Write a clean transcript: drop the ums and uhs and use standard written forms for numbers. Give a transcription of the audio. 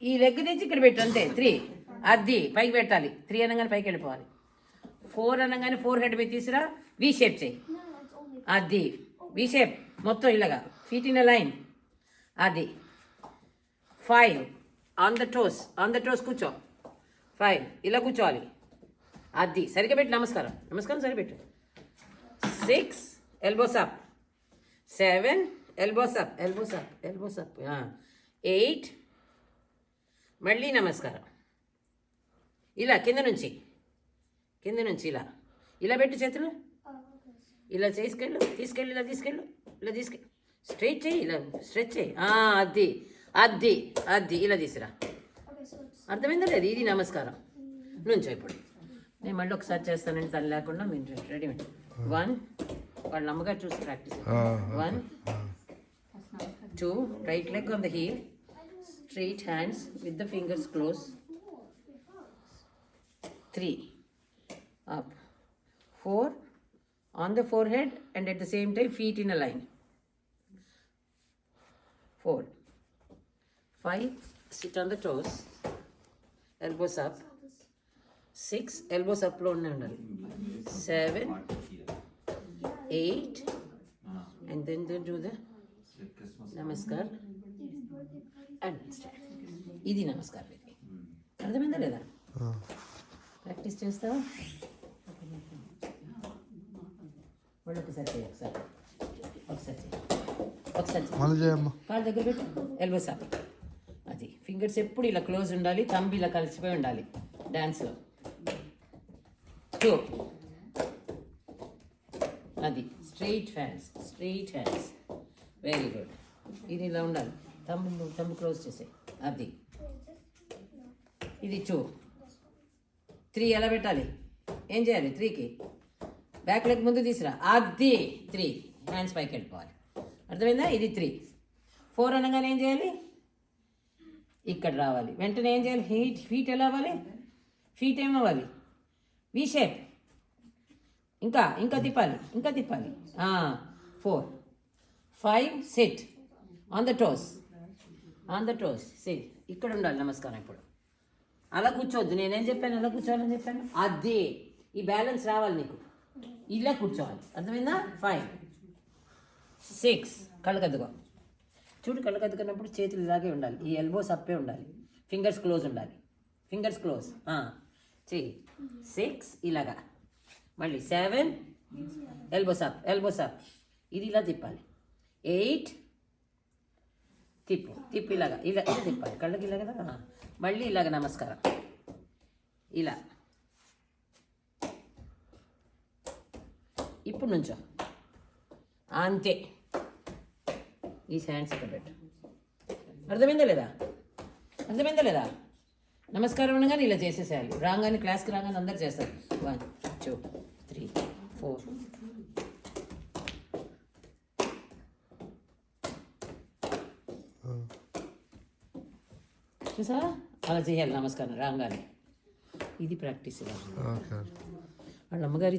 ఈ లెగ్ తెచ్చి ఇక్కడ పెట్టు అంతే 3. అది పైకి పెట్టాలి. 3 అనగానే పైకి వెళ్ళిపోవాలి. 4 అనగానే 4 హెడ్ మీద తీసురా. వి షేప్ చేయి. అది వి షేప్ మొత్తం ఇలాగా ఫీట్ ఇన్ లైన్. అది 5 ఆన్ ద టోస్ కూర్చో. 5 ఇలా కూర్చోవాలి. అది సరిగ్గా పెట్టు. నమస్కారం సరిపెట్టు. 6 ఎల్బోస్ అప్. 7 elbows up. 8 మళ్ళీ నమస్కారం. ఇలా కింద నుంచి ఇలా పెట్టు చేతులు. ఇలా తీసుకెళ్ళు. ఇలా తీసుకెళ్ళు. స్ట్రైట్ చేయి. ఇలా స్ట్రెచ్ చేయి. అది ఇలా తీసురా. అర్థమైందా లేదు? ఇది నమస్కారం. నుంచో ఇప్పుడు నేను మళ్ళీ ఒకసారి చేస్తానండి. తను లేకుండా మీరు రెడీ. 1 వాళ్ళ అమ్మగారు చూసి practice. 1 2 right leg on the heel. Straight hands with the fingers close. 3 up. 4 on the forehead and at the same time feet in a line. 4 5 sit on the toes. Elbows up. 6 elbows up lo undali. 7 8 and then do the namaskar. ఇది నమస్కారం. ఇది అర్థమైందా లేదా? Practice చేస్తావా? వాళ్ళు ఒకసారి కాళ్ళ దగ్గర పెట్టు. Elbows up. అది ఫింగర్స్ ఎప్పుడు ఇలా క్లోజ్ ఉండాలి. థంబ్ ఇలా కలిసిపోయి ఉండాలి డాన్స్లో. 2 అది స్ట్రైట్ హ్యాండ్స్. Very good. ఇది ఇలా ఉండాలి. థంబ్ క్లోజ్ చేసాయి. అది ఇది 2 3 ఎలా పెట్టాలి? ఏం చేయాలి? 3కి బ్యాక్ లెగ్ ముందు తీసురా. అది 3 హ్యాండ్స్ పైకి వెళ్ళిపోవాలి. అర్థమైందా? ఇది 3 4 అనగానే ఏం చేయాలి? ఇక్కడ రావాలి. వెంటనే ఏం చేయాలి? ఫీట్ ఎలా అవ్వాలి? ఫీట్ ఏమవ్వాలి? V shape. ఇంకా తిప్పాలి. 4 5 sit on the toes. Sit. ఇక్కడ ఉండాలి నమస్కారం. ఇప్పుడు అలా కూర్చోవద్దు. నేనేం చెప్పాను? అలా కూర్చోవాలని చెప్పాను. అది ఈ బ్యాలెన్స్ రావాలి నీకు. ఇలా కూర్చోవాలి. అర్థమైందా? 5 6 కళ్ళకద్దుకో. చూడు, కళ్ళకద్దుకున్నప్పుడు చేతులు ఇలాగే ఉండాలి. ఈ ఎల్బోస్ అప్పే ఉండాలి. ఫింగర్స్ క్లోజ్ ఉండాలి. చెయ్యి. 6 ఇలాగా. మళ్ళీ 7 ఎల్బోస్ అప్. ఇది ఇలా తిప్పాలి. 8 తిప్పు ఇలా తిప్పాలి. కళ్ళకి ఇలా కదా. మళ్ళీ ఇలాగ నమస్కారం. ఇలా ఇప్పుడు నుంచో. అంతే. ఈ హ్యాండ్స్ ఇక్కడ పెట్టు. అర్థమైందా లేదా? నమస్కారం అనగానే ఇలా చేసేసేయాలి. రాగానే క్లాస్కి రాగానే అందరు చేస్తారు. 1 2 3 4 చూసా? అలా చేయాలి నమస్కారం రాగానే. ఇది ప్రాక్టీస్. వాళ్ళ అమ్మగారి